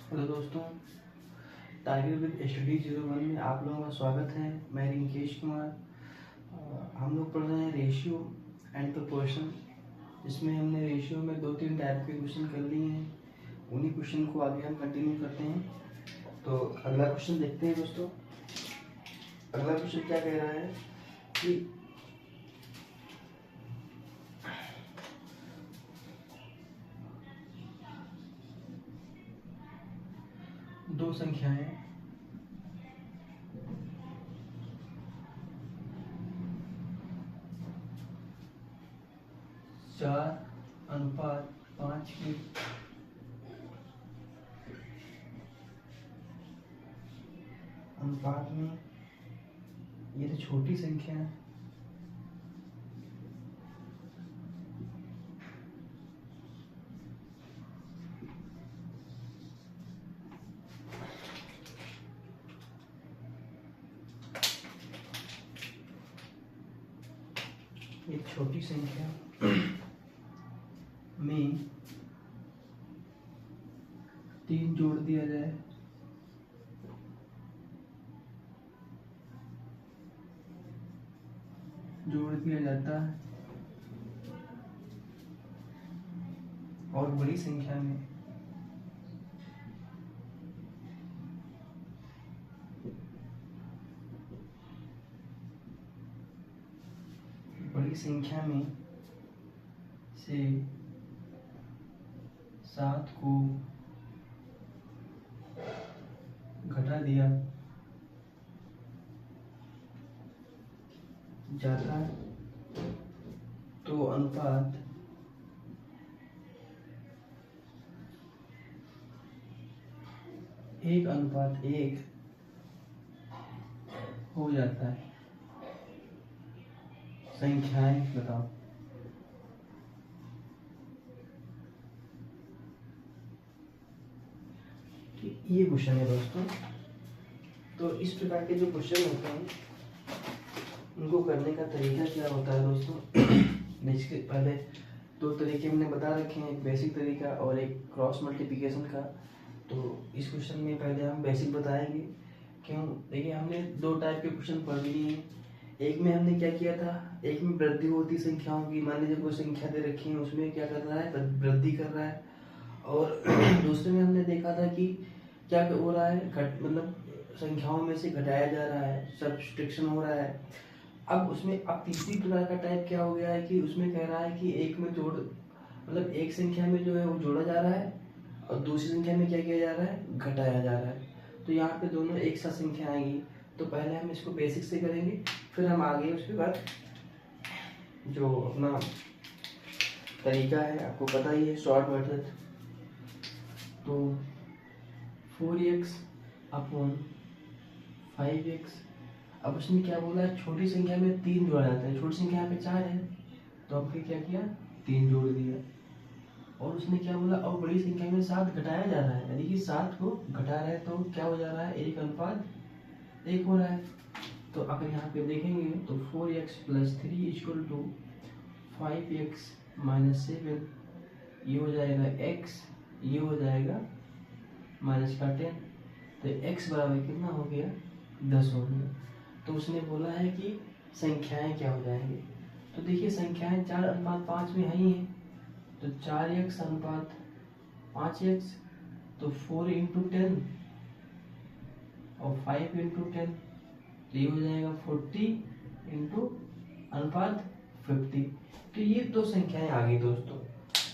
Hello दोस्तों, tiger with study 01 में आप लोगों का स्वागत है। मैं रिंकेश कुमार। हम लोग पढ़ रहे हैं रेशियो एंड प्रोपोर्शन। इसमें हमने रेशियो में 2-3 टाइप के क्वेश्चन कर लिए हैं। उन्हीं क्वेश्चन को आगे हम कंटिन्यू करते हैं। तो अगला क्वेश्चन देखते हैं दोस्तों। अगला क्वेश्चन क्या कह रहा है कि दो संख्याएं 4:5 के अनुपात में, ये तो छोटी संख्या है, एक छोटी संख्या में 3 जोड़ दिया जाए जाता है और बड़ी संख्या में से 7 को घटा दिया जाता है तो अनुपात 1:1 हो जाता है। संख्याएं बताओ। ये क्वेश्चन है दोस्तों। तो इस प्रकार के जो क्वेश्चन होते हैं उनको करने का तरीका क्या होता है दोस्तों? इसके पहले 2 तरीके हमने बता रखे हैं, एक बेसिक तरीका और एक क्रॉस मल्टीप्लिकेशन का। तो इस क्वेश्चन में पहले हम बेसिक बताएंगे। क्यों? देखिए, हमने 2 टाइप के क्वेश्चन पढ़ लिए हैं। एक में हमने क्या किया था, एक में वृद्धि होती संख्याओं की। मान लीजिए कोई संख्या दे रखी है, उसमें क्या कर रहा है, वृद्धि कर रहा है। और दूसरे में हमने देखा था कि क्या हो रहा है, मतलब संख्याओं में से घटाया जा रहा है, सब्सट्रैक्शन हो रहा है। अब तीसरी प्रकार का टाइप क्या हो गया है कि उसमें कह रहा है कि एक में मतलब एक संख्या में जो है वो जोड़ा जा रहा है और दूसरी संख्या में क्या किया जा रहा है, घटाया जा रहा है। तो यहाँ पे दोनों एक साथ संख्या आएंगी। तो पहले हम इसको बेसिक से करेंगे, फिर हम आगे उसके बाद जो अपना तरीका है आपको पता ही है, शॉर्ट मेथड। तो 4x/5x। अब उसने क्या बोला, छोटी संख्या में 3 जोड़ा जाता है। छोटी संख्या यहाँ पे 4 है तो अब फिर क्या किया, 3 जोड़ दिया। और उसने क्या बोला, और बड़ी संख्या में 7 घटाया जा रहा है, यानी कि 7 को घटा रहा है तो क्या हो जा रहा है, 1:1 हो रहा है। तो अगर यहाँ पे देखेंगे तो 4x + 3 = 5x - 7, ये हो जाएगा x, ये हो जाएगा -10। तो x बराबर कितना हो गया, 10 हो गया। तो उसने बोला है कि संख्याएं क्या हो जाएंगी। तो देखिए, संख्याएं 4:5 में है ही है। तो 4x/5x, तो 4 × 10 और 5 × 10, तो ये हो जाएगा 40 × 50। तो ये 2 संख्याएं आ गई दोस्तों।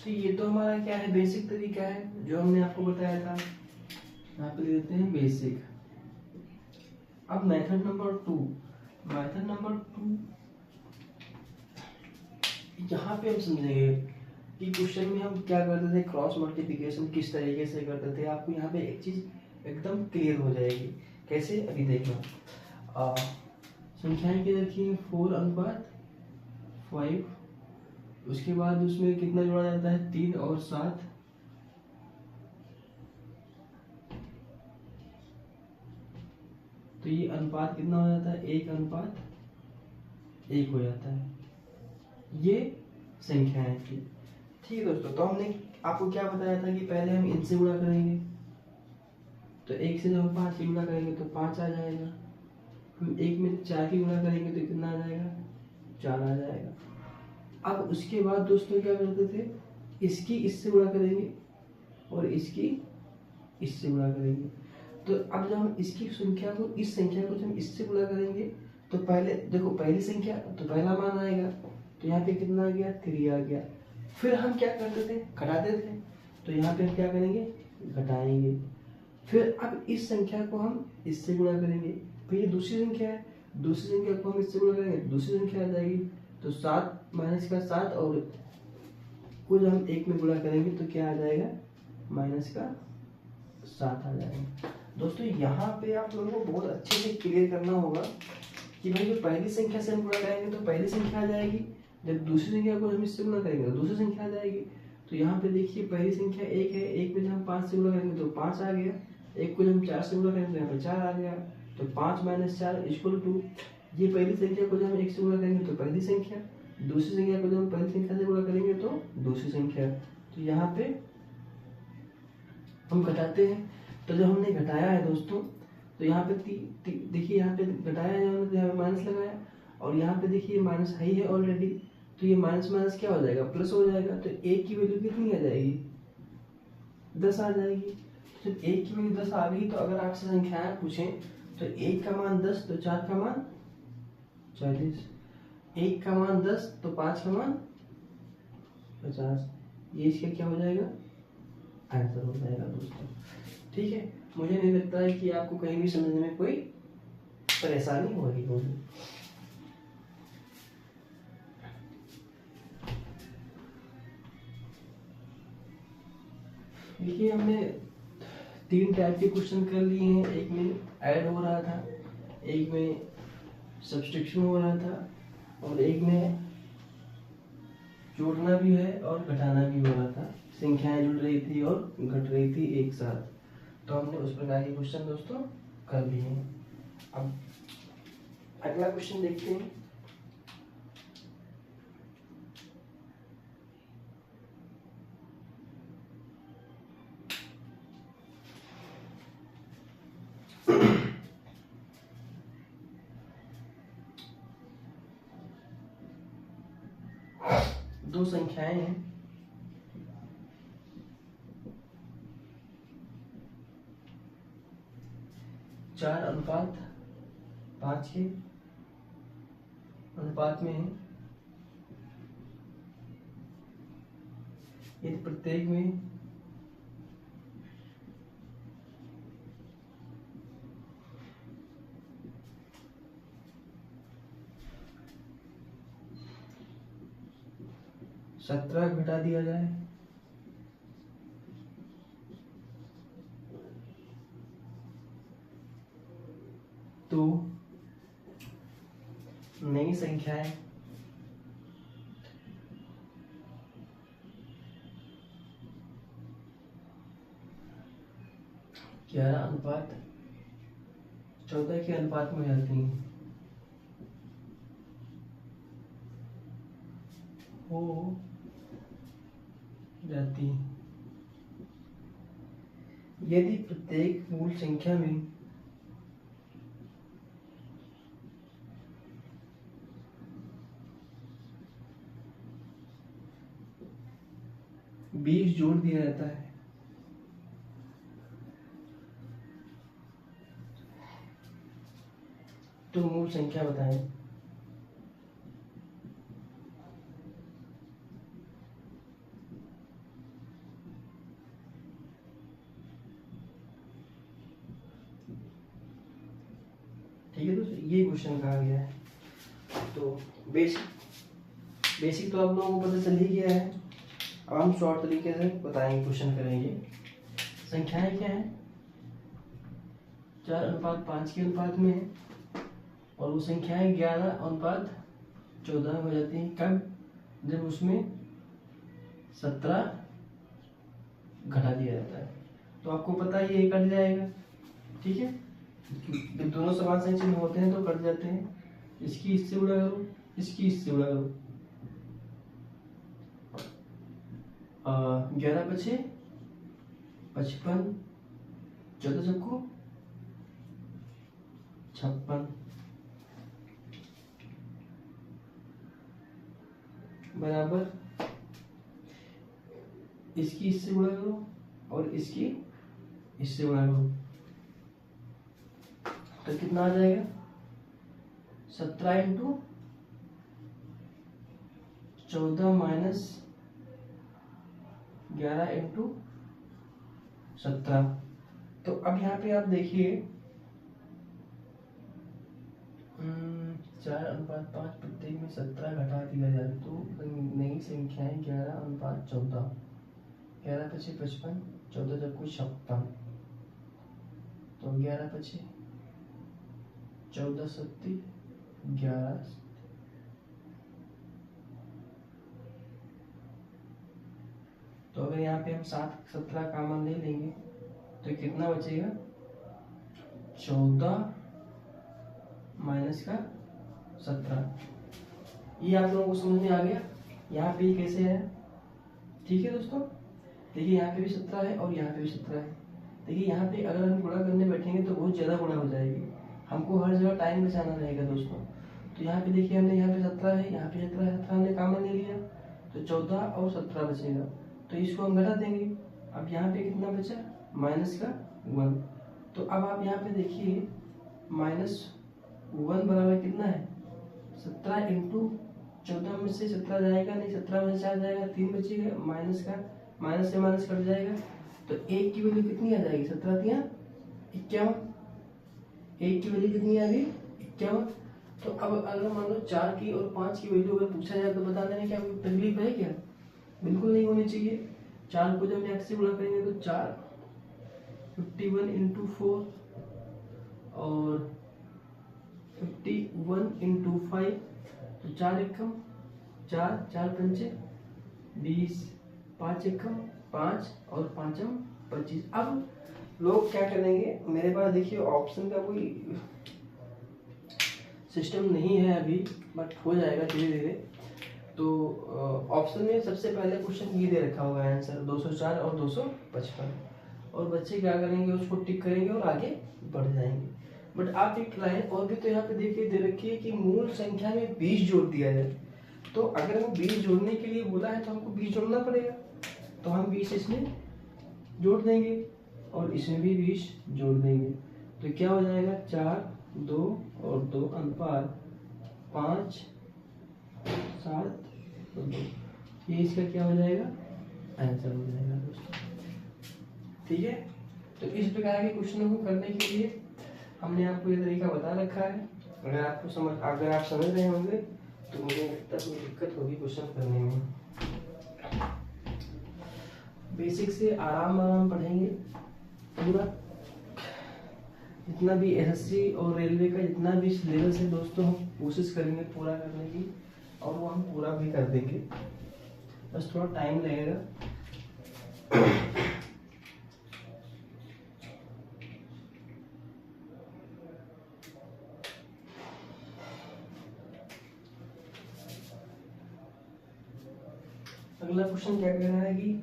तो ये तो हमारा क्या है, बेसिक तरीका है जो हमने आपको बताया था। यहाँ पे देते हैं बेसिक। अब मेथड नंबर 2। यहाँ पे हम समझेंगे कि क्वेश्चन में हम क्या करते थे, क्रॉस मल्टीप्लिकेशन किस तरीके से करते थे। आपको यहाँ पे एक चीज एकदम क्लियर हो जाएगी। कैसे, अभी देखना। संख्याएं क्या रखी है, 4:5। उसके बाद उसमें कितना जोड़ा जाता है, 3 और 7। तो ये अनुपात कितना हो जाता है, 1:1 हो जाता है। ये संख्याएं थी। ठीक है दोस्तों, तो हमने आपको क्या बताया था कि पहले हम इनसे गुणा करेंगे। तो 1 से जब हम 5 की गुणा करेंगे तो 5 आ जाएगा। हम 1 में 4 की गुणा करेंगे तो कितना आ जाएगा, 4 आ जाएगा। अब उसके बाद दोस्तों क्या करते थे, इसकी इससे गुणा करेंगे और इसकी इससे गुणा करेंगे। तो अब जब हम इसकी संख्या को, इस संख्या को जब हम इससे गुणा करेंगे तो पहले देखो, पहली संख्या तो पहला मान आएगा, तो यहाँ पे कितना आ गया, 3 आ गया। फिर हम क्या करते थे, घटाते थे, तो यहाँ पे हम क्या करेंगे, घटाएंगे। फिर अब इस संख्या को हम इससे गुणा करेंगे, फिर ये दूसरी संख्या है, दूसरी संख्या को हम इससे गुणा करेंगे, दूसरी संख्या आ जाएगी। तो 7 माइनस का 7 और को जब हम 1 में गुणा करेंगे तो क्या आ जाएगा, माइनस का 7 आ जाएगा। दोस्तों यहाँ पे आप लोगों को बहुत अच्छे से क्लियर करना होगा कि भाई जो पहली संख्या से हम गुणा करेंगे तो पहली संख्या आ जाएगी, जब दूसरी संख्या को हम इससे गुणा करेंगे तो दूसरी संख्या आ जाएगी। तो यहाँ पे देखिए पहली संख्या 1 है, 1 में जब हम 5 से गुणा करेंगे तो 5 आ गया, 1 को जब हम 4 से गुणा करेंगे तो यहाँ पे 4 आ गया। तो 5 माइनस 4 इक्वल टू, ये पहली संख्या को जब हम 1 से गुणा करेंगे तो पहली संख्या, दूसरी संख्या को जब हम पहली संख्या से गुणा करेंगे तो दूसरी संख्या। तो यहाँ पे हम घटाते हैं, तो जब हमने घटाया है दोस्तों, तो यहाँ पे देखिए, यहाँ पे घटाया है, यहाँ पे माइनस लगाया, और यहाँ पे देखिए माइनस है ही है ऑलरेडी, तो ये माइनस माइनस क्या हो जाएगा, प्लस हो जाएगा। तो 1 की वैल्यू कितनी आ जाएगी, 10 आ जाएगी। तो जब 1 की वैल्यू 10 आ गई, तो अगर आपसे संख्याएं पूछें तो 1 का मान 10, तो 4 का मान 40, 1 का मान 10 तो 5 का मान 50। ये इसका क्या हो जाएगा, आंसर हो जाएगा दोस्तों। ठीक है, मुझे नहीं लगता है कि आपको कहीं भी समझने में कोई परेशानी हो रही होगी। देखिए हमने 3 टाइप के क्वेश्चन कर लिए हैं, एक में ऐड हो रहा था, एक में सब्स्टिट्यूशन हो रहा था, और एक में जोड़ना भी है और घटाना भी हो रहा था, संख्याएं जुड़ रही थी और घट रही थी एक साथ। तो हमने उस प्रकार के क्वेश्चन दोस्तों कर लिए हैं। अब अगला क्वेश्चन देखते हैं। दो संख्याएं हैं, चार अनुपात 5 के अनुपात में है। यदि प्रत्येक में सत्रह घटा दिया जाए तो नई संख्याएं ग्यारह अनुपात 14 के अनुपात में जाती हैं, हो जाती है। यदि प्रत्येक मूल संख्या में बीस जोड़ दिया जाता है तो मूल संख्या बताएं। ठीक है दोस्तों, ये क्वेश्चन कहा गया है। तो बेसिक तो आप लोगों को पता चल ही गया है। अब हम शॉर्ट तरीके से बताएंगे, क्वेश्चन करेंगे। संख्याएं क्या है, 4 अनुपात 5 के अनुपात में है, और वो संख्याएं 11 अनुपात 14 में हो जाती हैं। कब, जब उसमें 17 घटा दिया जाता है। तो आपको पता है ये कट जाएगा, ठीक है, जब दोनों समान संख्या चिन्ह होते हैं तो कट जाते हैं। इसकी इससे गुणा करो, इसकी इससे गुणा करो, 11 बचे 55, 14 चक्कू 56 बराबर इसकी इससे गुणा करो और इसकी इससे गुणा करो, तो कितना आ जाएगा 17 इंटू 14 माइनस 11 इंटू 17। तो अब यहाँ पे आप देखिए 4:5 प्रत्येक में 17 घटा दिया जाए तो नई संख्याएं 11:14, 11 पचे 55, 14 चक्कू 56, तो 11 पचे 14 सत्ती 11। तो अगर यहाँ पे हम 7 17 कॉमन ले लेंगे तो कितना बचेगा 14 माइनस का 17। ये आप लोगों को समझ में आ गया। यहाँ पे कैसे है, ठीक है दोस्तों। देखिए यहाँ पे भी 17 है और यहाँ पे भी 17 है। देखिए यहाँ पे अगर हम गुणा करने बैठेंगे तो बहुत ज़्यादा गुणा हो जाएगी, हमको हर जगह टाइम बचाना रहेगा दोस्तों। तो यहाँ पे देखिए हमने यहाँ पे 17 है, यहाँ पे 17 है, 17 हमने कॉमन ले लिया तो 14 और 17 बचेगा, तो इसको हम घटा देंगे। अब यहाँ पे कितना बचा माइनस का 1। तो अब आप यहाँ पे देखिए -1 बराबर कितना है 17 इंटू 14 में से 17 जाएगा नहीं, 17 में से 4 जाएगा, 3 बचेगा, माइनस का माइनस से माइनस कट जाएगा, तो 1 की वैल्यू कितनी आ जाएगी 17 तिया 51। 1 की वैल्यू कितनी आ गई 51। तो अब अगर मान लो 4 की और 5 की वैल्यू अगर पूछा जाए तो बताने में क्या कोई तकलीफ है क्या, बिल्कुल नहीं होनी चाहिए। 4 को जब 8 से गुणा करेंगे तो 4 51 इंटू 4 और 51 इंटू 5, तो 4 एकम 4, 4 पंचे 20, 5 एकम 5 और 5 25। अब लोग क्या करेंगे, मेरे पास देखिए ऑप्शन का कोई सिस्टम नहीं है अभी, बट हो जाएगा धीरे धीरे। तो ऑप्शन में सबसे पहले क्वेश्चन ये दे रखा होगा आंसर 204 और 255, और बच्चे क्या करेंगे उसको टिक करेंगे और आगे बढ़ जाएंगे। बट आप एक लाइन और भी तो यहाँ पे देखिए दे रखी है कि मूल संख्या में 20 जोड़ दिया जाए। तो अगर हम 20 जोड़ने के लिए बोला है तो हमको 20 जोड़ना पड़ेगा, तो हम 20 इसमें जोड़ देंगे और इसमें भी 20 जोड़ देंगे, तो क्या हो जाएगा 4 2 और 2 अनुपात 5 7 और 2। ये इसका क्या हो जाएगा आंसर हो जाएगा दोस्तों, ठीक है। तो इस प्रकार के क्वेश्चनों को करने के लिए हमने आपको ये तरीका बता रखा है। अगर आप समझ रहे होंगे तो मुझे लगता है कोई दिक्कत होगी क्वेश्चन करने में। बेसिक से आराम पढ़ेंगे पूरा, जितना भी एसएससी और रेलवे का जितना भी सिलेबस है दोस्तों हम कोशिश करेंगे पूरा करने की, और वो हम पूरा भी कर देंगे, बस थोड़ा टाइम लगेगा। अगला क्वेश्चन क्या कह रहा है कि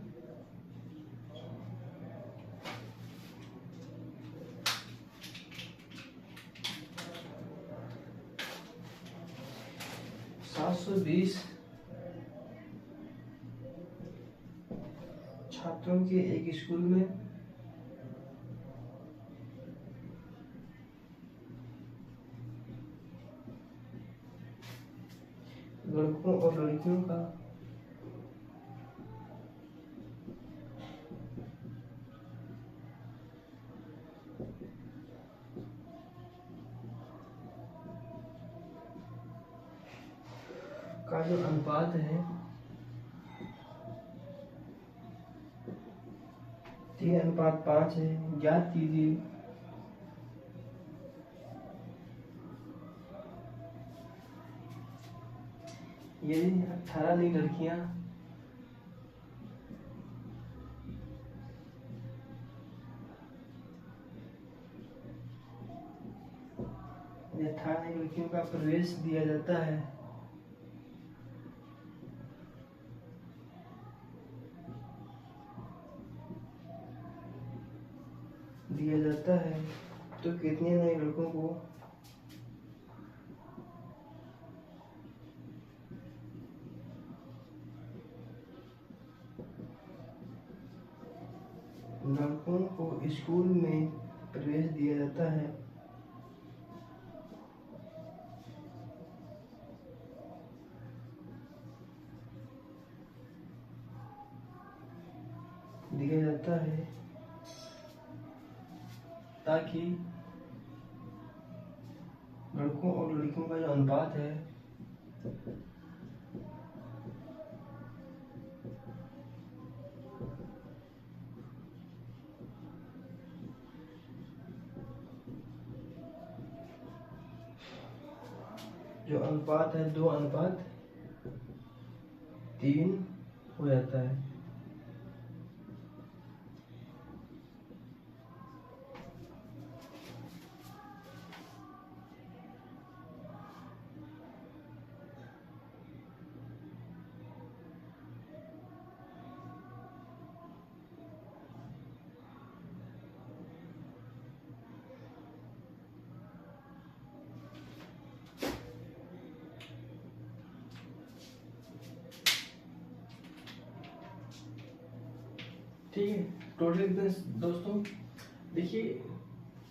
छात्रों के एक स्कूल में लड़कों और लड़कियों का जो अनुपात है 3:5 है, ज्ञात कीजिए यदि 18 नई लड़कियां 18 नई लड़कियों का प्रवेश दिया जाता है दिया जाता है तो कितने नए लड़कों को स्कूल में प्रवेश दिया जाता है। ताकि लड़कों और लड़कियों का जो अनुपात है जो अनुपात है 2:3 हो जाता है। ठीक है, टोटल कितने दोस्तों, देखिए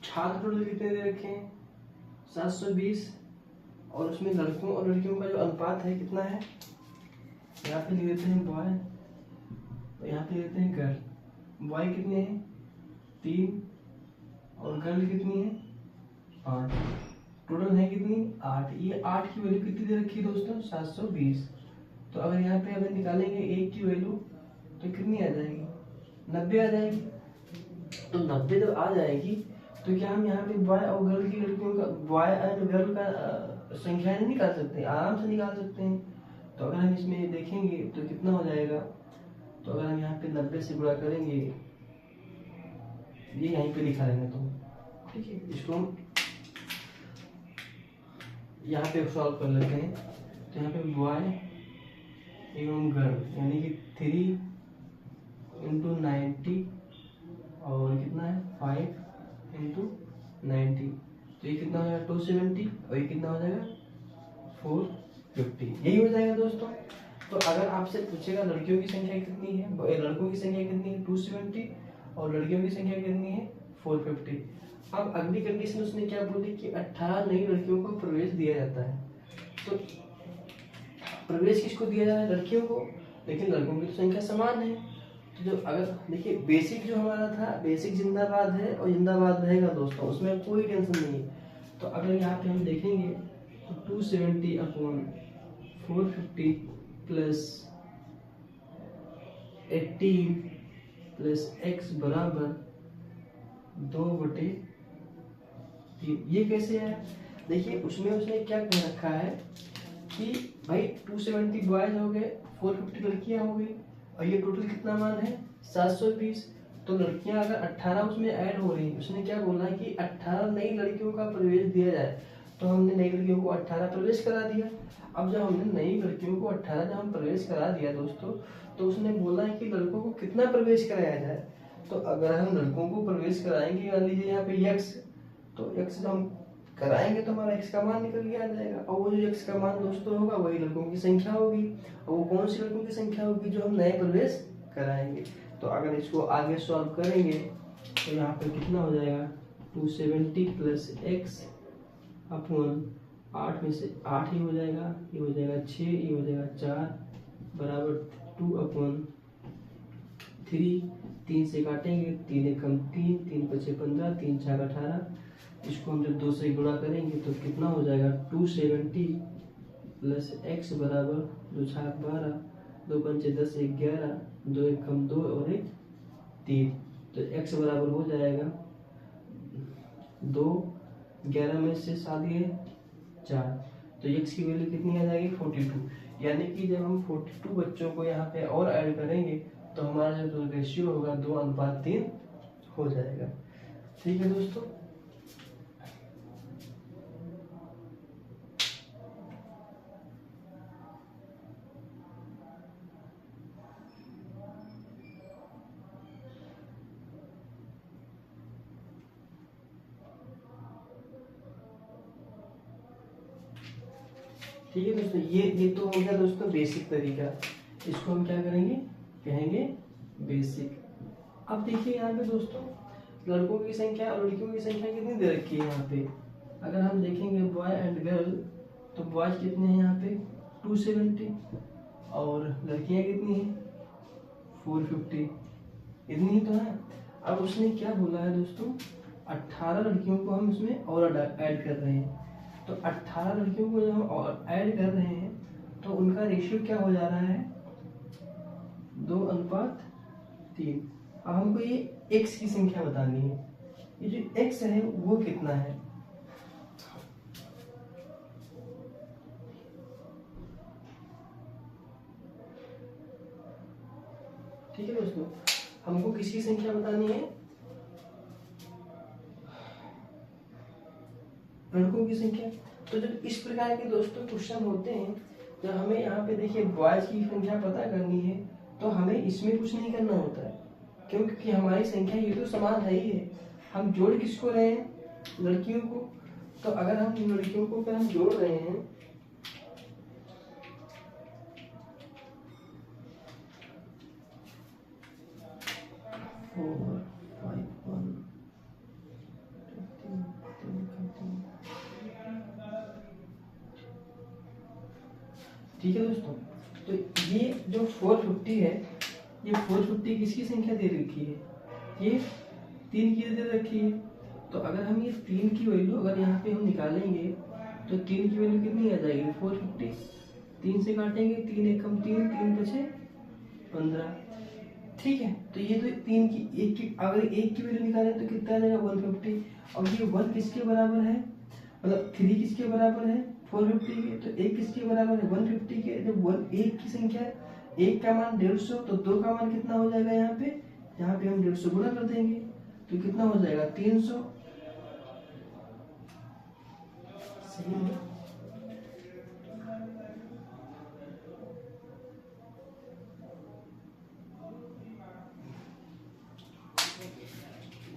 छात्र टोटल कितने दे रखे हैं 720, और उसमें लड़कों और लड़कियों का जो अनुपात है कितना है, यहाँ पे लिख देते हैं बॉय और यहाँ पे लिख देते हैं गर्ल। बॉय कितने हैं 3 और गर्ल कितनी है 8, टोटल है कितनी 8। ये 8 की वैल्यू कितनी दे रखी है दोस्तों 720। तो अगर यहाँ पे अगर निकालेंगे 1 की वैल्यू तो कितनी आ जाएगी 90 आ जाएगी। तो 90 जब आ जाएगी तो क्या हम यहाँ पे बॉय और गर्ल की लड़कियों का बॉय एंड गर्ल का संख्या नहीं निकाल सकते, आराम से निकाल सकते हैं। तो अगर हम इसमें देखेंगे तो कितना हो जाएगा, तो अगर हम यहाँ पे 90 से गुणा करेंगे, ये यहीं पे लिखा रहेगा तो ठीक है, इसको हम यहाँ पे सॉल्व कर लेते हैं। तो यहाँ पे बॉय एवं गर्ल यानी कि 3 इंटू 90 और कितना है 5 इंटू 90, तो ये कितना हो जाएगा 270 और ये कितना हो जाएगा 450, यही हो जाएगा दोस्तों। तो अगर आपसे पूछेगा लड़कियों की संख्या कितनी है, लड़कों की संख्या कितनी है 270 और लड़कियों की संख्या कितनी है 450। अब अगली कंडीशन उसने क्या बोली कि 18 नई लड़कियों को प्रवेश दिया जाता है। तो प्रवेश किसको दिया जा रहा है लड़कियों को, लेकिन लड़कों की तो संख्या समान है। तो जो अगर देखिए बेसिक जो हमारा था, बेसिक जिंदाबाद है और जिंदाबाद रहेगा दोस्तों, उसमें कोई टेंशन नहीं है। तो अगर यहाँ पे हम देखेंगे तो 270 अपॉन 450 प्लस 18 प्लस x बराबर 2/3। ये कैसे है, देखिए उसमें उसने क्या कह रखा है कि भाई 270 बॉयज हो गए, 450 लड़कियां हो गई, और ये टोटल कितना मान है 720। तो लड़कियां अगर 18 उसमें ऐड हो रही, उसने क्या बोला कि 18 नई लड़कियों का प्रवेश दिया जाए। तो हमने नई लड़कियों को 18 प्रवेश करा दिया। अब जब हमने नई लड़कियों को 18 जब हम प्रवेश करा दिया दोस्तों, तो उसने बोला है कि लड़कों को कितना प्रवेश कराया जाए। तो अगर हम लड़कों को प्रवेश कराएंगे, मान लीजिए यहाँ पे x, तो x जब हम कराएंगे तो हमारा x का मान निकल के आ जाएगा, और वो जो x का मान दोस्तों होगा वही लड़कों की संख्या होगी। और वो कौन सी लड़कों की संख्या होगी जो हम नए प्रवेश कराएंगे। तो अगर इसको आगे सॉल्व करेंगे तो यहाँ पे कितना हो जाएगा 270 प्लस x अपॉन 8 में से 8 ही हो जाएगा, ये हो जाएगा 6, ये हो जाएगा 4 बराबर 2/3। 3 से काटेंगे, 3 एकम 3, 3 पचे 15, 3 4 18। इसको हम जब 2 से गुणा करेंगे तो कितना हो जाएगा 270 प्लस x बराबर 2 4 12, 2 पंचे 10, 1 11, 2 एकम 2 और 1 3। तो x बराबर हो जाएगा 2, 11 में से 7 गए 4, तो x की वैल्यू कितनी आ जाएगी 42। यानी कि जब हम 42 बच्चों को यहाँ पे और ऐड करेंगे तो हमारा जो रेशियो होगा 2:3 हो जाएगा। ठीक है दोस्तों, ठीक है दोस्तों, ये तो हो गया दोस्तों बेसिक तरीका। इसको हम क्या करेंगे, कहेंगे बेसिक। अब देखिए यहाँ पे दोस्तों लड़कों की संख्या और लड़कियों की संख्या कितनी दे रखी है यहाँ पे। अगर हम देखेंगे बॉय एंड गर्ल, तो बॉयज कितने हैं यहाँ पे 270 और लड़कियाँ कितनी हैं 450, इतनी ही तो है। अब उसने क्या बोला है दोस्तों, 18 लड़कियों को हम इसमें और ऐड कर रहे हैं। तो 18 लड़कियों को जब हम और ऐड कर रहे हैं तो उनका रेशियो क्या हो जा रहा है 2:3। अब हमको ये x की संख्या बतानी है, ये जो x है वो कितना है। ठीक है दोस्तों, हमको किसकी संख्या बतानी है, लड़कों की संख्या। तो जब इस प्रकार के दोस्तों क्वेश्चन होते हैं, जब हमें यहाँ पे देखिए बॉयज की संख्या पता करनी है तो हमें इसमें कुछ नहीं करना होता है, क्योंकि हमारी संख्या ये तो समान है ही है। हम जोड़ किसको रहे हैं, लड़कियों को। तो अगर हम लड़कियों को अगर हम जोड़ रहे हैं ठीक है दोस्तों, तो ये जो 450 है, ये 450 किसकी संख्या दे रखी है, ये 3 की दे रखी है। तो अगर हम ये 3 की वैल्यू अगर यहाँ पे हम निकालेंगे तो 3 की वैल्यू कितनी आ जाएगी 450, 3 से काटेंगे 3 एक कम 3, 3 बचे 15। ठीक है, तो ये तो 3 की एक की अगर एक की वैल्यू निकालें तो कितना आ जाएगा 150। और ये 1 किसके बराबर है, मतलब 3 किसके बराबर है 450 के, तो 1 किसके बराबर है 150 के। जब 1 की संख्या है, 1 का मान 150, तो 2 का मान कितना हो जाएगा यहाँ पे हम 150 गुणा कर देंगे तो कितना हो जाएगा 300। सही है।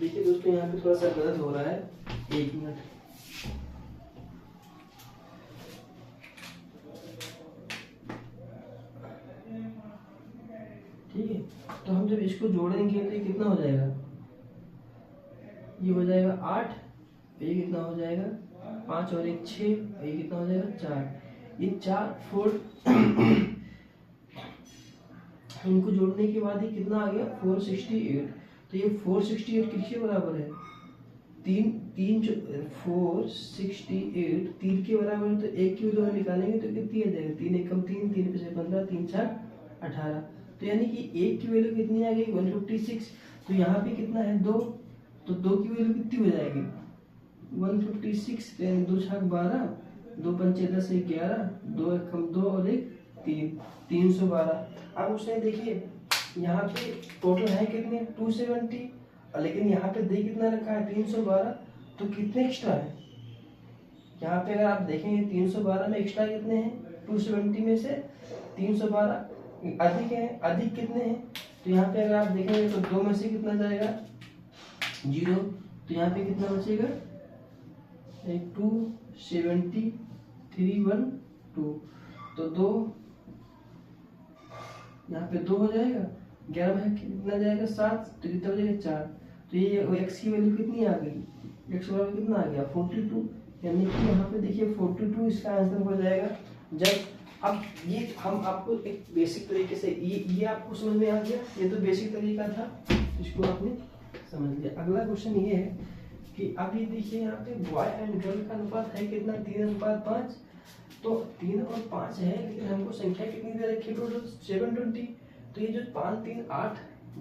देखिए दोस्तों यहाँ पे थोड़ा सा गलत हो रहा है, 1 मिनट। ठीक है, तो हम जब इसको जोड़ेंगे तो ये कितना हो जाएगा, ये हो जाएगा 8, ये कितना हो जाएगा 5 और 1 6, ये कितना हो जाएगा 4। ये 4 4 इनको जोड़ने के बाद ये कितना आ गया 468। तो ये 468 किसके बराबर है, 468 3 के बराबर है। तो 1 की वैल्यू निकालेंगे तो कितनी आ जाएगी, 3 एक कम 3, 3 से 15, 3 4 18। तो यानी कि 1 की वैल्यू कितनी आ गई 156। तो यहाँ पे कितना है 2, तो 2 की वैल्यू कितनी हो जाएगी 156, 2 छाक 12, 2 पंचे 10 एक 11, 2 एक कम 2 और 1 3, 312। अब उसने देखिए यहाँ पे टोटल है कितने 270, लेकिन यहाँ पे दे कितना रखा है 312। तो कितने एक्स्ट्रा है यहाँ पे, अगर आप देखेंगे 312 में एक्स्ट्रा कितने हैं 270 में से 312 अधिक है, अधिक कितने हैं। तो यहाँ पे अगर आप देखेंगे तो 2 में से कितना जाएगा 0, तो यहाँ पे कितना बचेगा 270 312। तो 2 यहाँ पे 2 हो जाएगा, 11 में कितना जाएगा 7, तो कितना हो जाएगा 4। तो ये x की वैल्यू कितनी आ गई, x बराबर कितना आ गया 42। यानी कि यहाँ पे देखिए 42 इसका आंसर हो जाएगा। जब अब ये हम आपको एक बेसिक तरीके से ये आपको समझ में आ गया, ये तो बेसिक तरीका था, इसको आपने समझ लिया। अगला क्वेश्चन ये है कि अब ये देखिए यहाँ पे बॉय एंड गर्ल का अनुपात है कितना 3:5। तो 3 और 5 है, लेकिन हमको संख्या कितनी दे रखी है टोटल 720। तो ये जो 5 3 8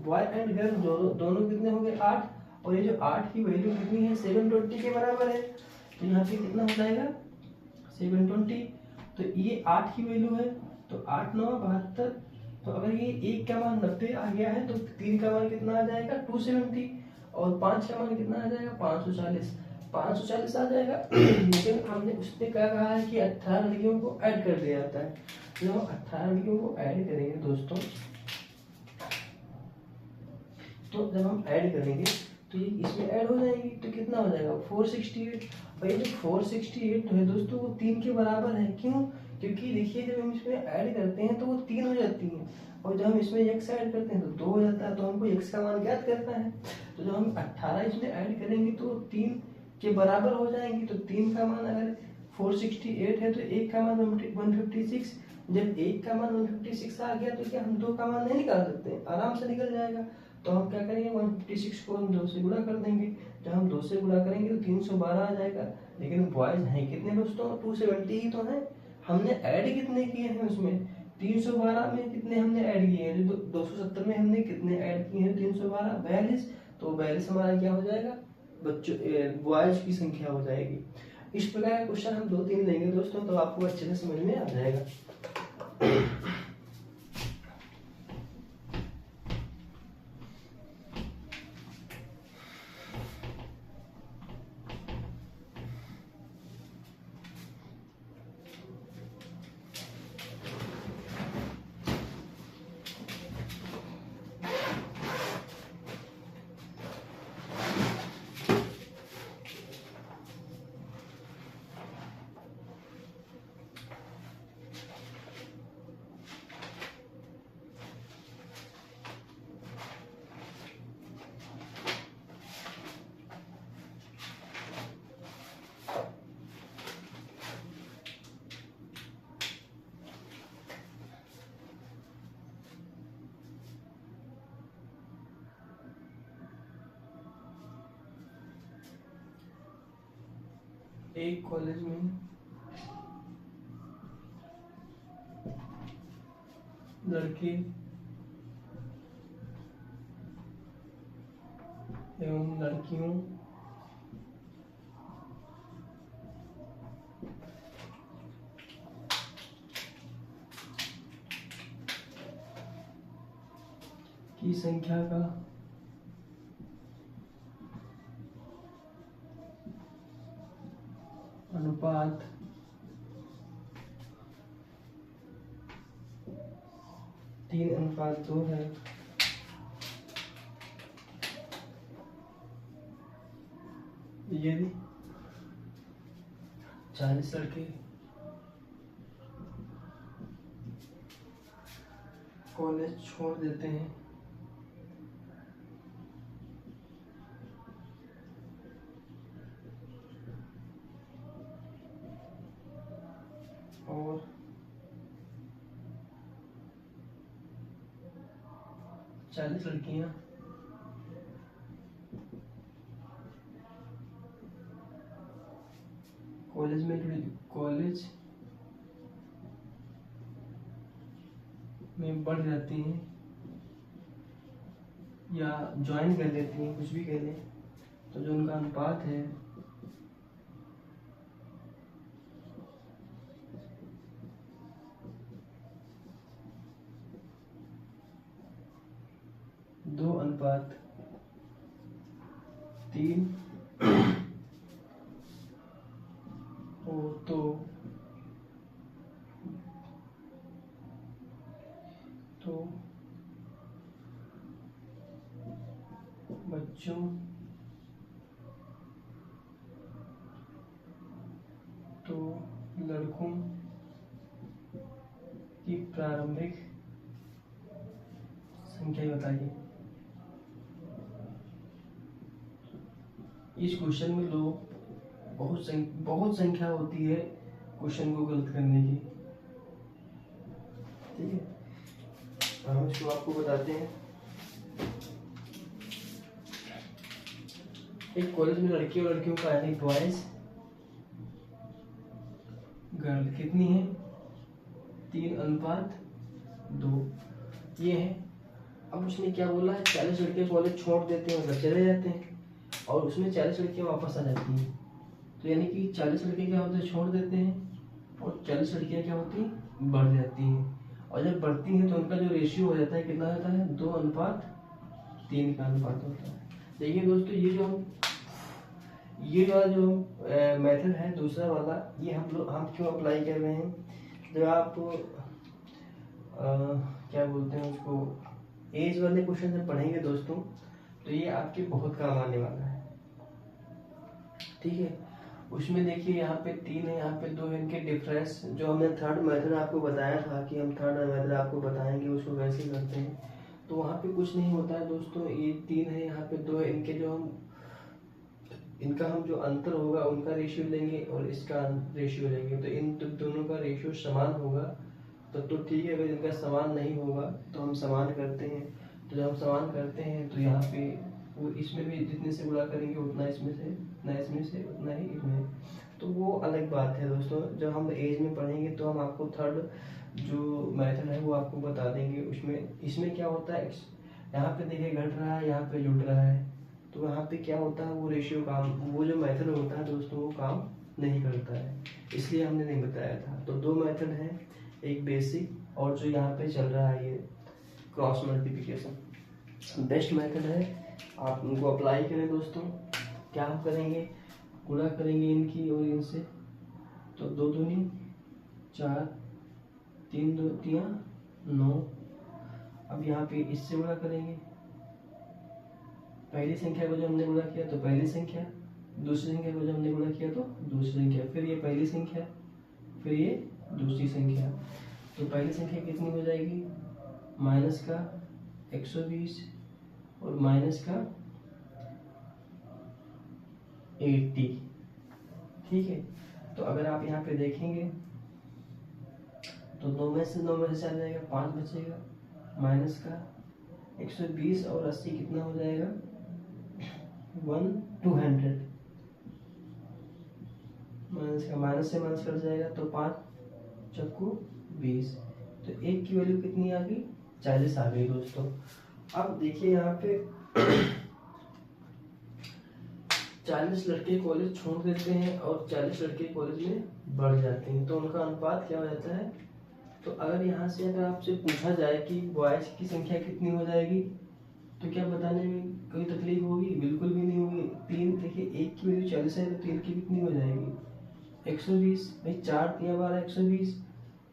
बॉय एंड गर्ल दोनों कितने हो गए 8, और ये जो 8 की वैल्यू कितनी है 720 के बराबर है। तो यहाँ पे कितना हो जाएगा 720। तो ये 8 की वैल्यू है, तो 8 9 72। तो अगर ये 1 का मान 90 आ गया है तो 3 का मान कितना आ जाएगा 270, और 5 का मान कितना आ जाएगा 540 आ जाएगा। लेकिन हमने उसने क्या कहा है कि 18 लड़कियों को ऐड कर दिया जाता है। जब हम 18 लड़कियों को ऐड करेंगे दोस्तों, तो जब हम ऐड करेंगे तो ये इसमें ऐड हो जाएगी, तो कितना हो जाएगा 468। और ये जो 468 है दोस्तों वो 3 के बराबर है। क्यों, क्योंकि देखिए जब हम इसमें ऐड करते हैं तो वो 3 हो जाती हैं, और जब हम इसमें x ऐड करते हैं तो 2 हो जाता है। तो हमको x का मान ज्ञात करना है, तो जब हम 18 इसमें ऐड करेंगे तो 3 के बराबर हो जाएंगी। तो 3 का मान अगर 468 है तो 1 का मान 156। जब 1 का मान 156 आ गया तो क्या हम 2 का मान नहीं निकाल सकते? आराम से निकल जाएगा। तो हम क्या करेंगे, 156 को हम 2 से गुणा कर देंगे। जब हम 2 से गुणा करेंगे तो 312 आ जाएगा। लेकिन बॉयज हैं कितने दोस्तों? 270 ही तो है। हमने ऐड कितने किए हैं उसमें? 312 में कितने हमने ऐड किए हैं? जो 270 में हमने कितने ऐड किए हैं? 312 42। तो 42 हमारा क्या हो जाएगा? बच्चों बॉयज की संख्या हो जाएगी। इस प्रकार का क्वेश्चन हम 2-3 लेंगे दोस्तों, तो आपको अच्छे से समझ में आ जाएगा। एक कॉलेज में लड़के एवं लड़कियों की संख्या का अनुपात 3:2 है। यदि 40 लड़के कॉलेज छोड़ देते हैं और 40 लड़कियां कॉलेज में बढ़ जाती हैं या ज्वाइन कर लेती हैं, कुछ भी कह लें, तो जो उनका अनुपात है दो अनुपात 3 हो तो बच्चों तो लड़कों की प्रारंभिक संख्या बताइए। इस क्वेश्चन में लोग बहुत संख्या होती है क्वेश्चन को गलत करने की। ठीक है, हम इसको आपको बताते हैं। एक कॉलेज में लड़की और लड़कियों का यानी बॉयज गर्ल कितनी है? 3:2 ये है। अब उसने क्या बोला है? 40 लड़के कॉलेज छोड़ देते हैं, मतलब चले जाते हैं, और उसमें 40 लड़कियां वापस आ जाती हैं। तो यानी कि 40 लड़के क्या होते हैं? छोड़ देते हैं, और 40 लड़कियां क्या होती हैं? बढ़ जाती हैं। और जब बढ़ती हैं तो उनका जो रेशियो हो जाता है कितना होता है? 2:3 का अनुपात होता है। देखिए दोस्तों, ये वाला जो मेथड है दूसरा वाला, ये हम क्यों अप्लाई कर रहे हैं? जब आप क्या बोलते हैं उसको, एज वाले क्वेश्चन जब पढ़ेंगे दोस्तों, तो ये आपके बहुत काम आने वाला है। ठीक है, उसमें देखिए यहाँ पे 3 है, यहाँ पे 2 है, इनके डिफरेंस जो हमने थर्ड मेथड आपको बताया था कि हम थर्ड मेथड आपको बताएंगे उसको कैसे करते हैं, तो वहाँ पे कुछ नहीं होता है दोस्तों। ये 3 है, यहाँ पे 2 है, इनका हम जो अंतर होगा उनका रेशियो लेंगे और इसका रेशियो लेंगे, तो इन दोनों का रेशियो समान होगा तो ठीक है। अगर इनका समान नहीं होगा तो हम समान करते हैं। तो जब हम समान करते हैं तो यहाँ पे वो इसमें भी जितने से गुणा करेंगे उतना इसमें से, उतना इसमें से, उतना ही इसमें, तो वो अलग बात है दोस्तों। जब हम एज में पढ़ेंगे तो हम आपको थर्ड जो मेथड है वो आपको बता देंगे। इसमें क्या होता है, यहाँ पे देखिए घट रहा है, यहाँ पे जुड़ रहा है, तो यहाँ पे क्या होता है, वो रेशियो काम, वो जो मेथड होता है दोस्तों वो काम नहीं करता है, इसलिए हमने नहीं बताया था। तो 2 मेथड हैं, एक बेसिक और जो यहाँ पे चल रहा है ये क्रॉस मल्टीप्लिकेशन। बेस्ट मेथड है, आप उनको अप्लाई करें दोस्तों। क्या हम करेंगे, गुणा करेंगे इनकी और इनसे, तो 2 दूनी 4, 3 2 3 9। अब यहाँ पे इससे गुणा करेंगे, पहली संख्या को जो हमने गुणा किया तो पहली संख्या, दूसरी संख्या को जो हमने गुणा किया तो दूसरी संख्या, फिर ये पहली संख्या, फिर ये दूसरी संख्या। तो पहली संख्या कितनी हो जाएगी, माइनस का 120 और माइनस का 80, ठीक है। तो अगर आप यहाँ पे देखेंगे तो 9 में से चल जाएगा, 5 बचेगा, माइनस का 120 और 80 कितना हो जाएगा, 200, माइनस से माइनस कट जाएगा तो 5 चक्कू 20, तो 1 की वैल्यू कितनी आ गई, 40 आ गई दोस्तों। अब देखिए यहाँ पे 40 लड़के कॉलेज छोड़ देते हैं और 40 लड़के कॉलेज में बढ़ जाते हैं, तो उनका अनुपात क्या हो जाता है। तो अगर यहाँ से अगर आपसे पूछा जाए कि बॉयज की संख्या कितनी हो जाएगी, तो क्या बताने में कोई तकलीफ होगी, बिल्कुल भी नहीं होगी। 3 देखिए 1 की वैल्यू 40 है तो 3 की कितनी हो जाएगी, 120, भाई 4 3 12 120।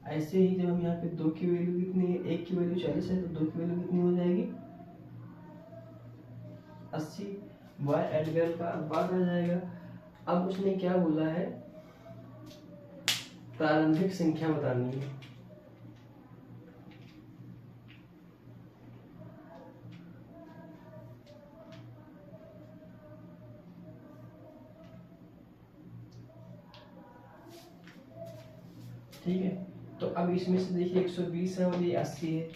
ऐसे ही जब हम यहाँ पे 2 की वैल्यू कितनी है, 1 की वैल्यू 40 है तो 2 की वैल्यू कितनी हो जाएगी, 80। बॉय एंड गर्ल का अनुपात आ जाएगा। अब उसने क्या बोला है, प्रारंभिक संख्या बतानी है। ठीक है, तो अब इसमें से देखिए 120 है और ये 80 है,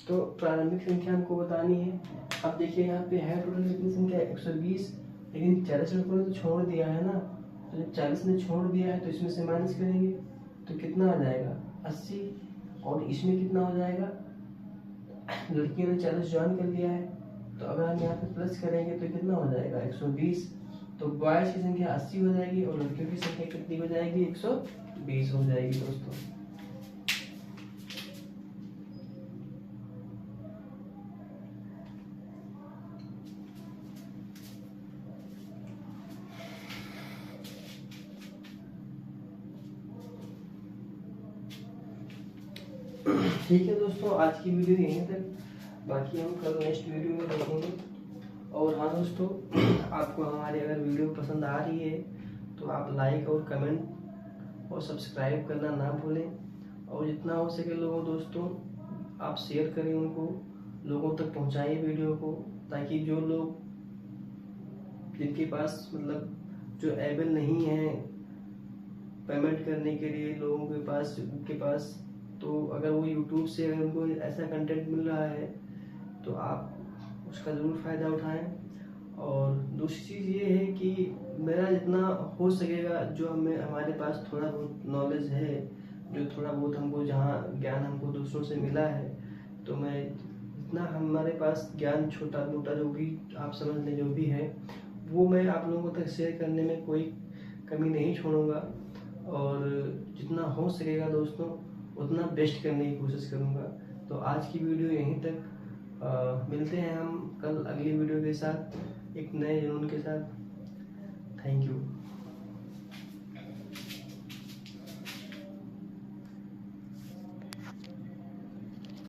तो प्रारंभिक संख्या हमको बतानी है। अब देखिए यहाँ पे है टोटल कितनी संख्या, 120, लेकिन 40 लड़कों ने तो छोड़ दिया है ना, तो जब 40 ने छोड़ दिया है तो इसमें से माइनस करेंगे तो कितना आ जाएगा, 80, और इसमें कितना हो जाएगा, लड़कियों ने 40 ज्वाइन कर लिया है, तो अगर हम यहाँ पे प्लस करेंगे तो कितना हो जाएगा, 120। तो बॉयज की संख्या 80 हो जाएगी और लड़कियों की संख्या कितनी हो जाएगी, 120 हो जाएगी दोस्तों। ठीक है दोस्तों, आज की वीडियो यहीं तक, बाकी हम कल नेक्स्ट वीडियो में देखेंगे। और हाँ दोस्तों, आपको हमारी अगर वीडियो पसंद आ रही है तो आप लाइक और कमेंट और सब्सक्राइब करना ना भूलें, और जितना हो सके लोगों दोस्तों आप शेयर करें, उनको लोगों तक पहुंचाइए वीडियो को, ताकि जो लोग जिनके पास मतलब जो एबल नहीं है पेमेंट करने के लिए, लोगों के पास उनके पास, तो अगर वो यूट्यूब से अगर उनको ऐसा कंटेंट मिल रहा है तो आप उसका ज़रूर फ़ायदा उठाएं। और दूसरी चीज़ ये है कि मेरा जितना हो सकेगा, जो हमारे पास थोड़ा बहुत नॉलेज है, जो थोड़ा बहुत हमको जहाँ ज्ञान हमको दूसरों से मिला है, तो मैं जितना हमारे पास ज्ञान छोटा मोटा जो भी आप समझ लें जो भी है, वो मैं आप लोगों तक शेयर करने में कोई कमी नहीं छोड़ूंगा, और जितना हो सकेगा दोस्तों उतना बेस्ट करने की कोशिश करूंगा। तो आज की वीडियो यहीं तक, मिलते हैं हम कल अगली वीडियो के साथ एक नए जुनून के साथ। Thank you.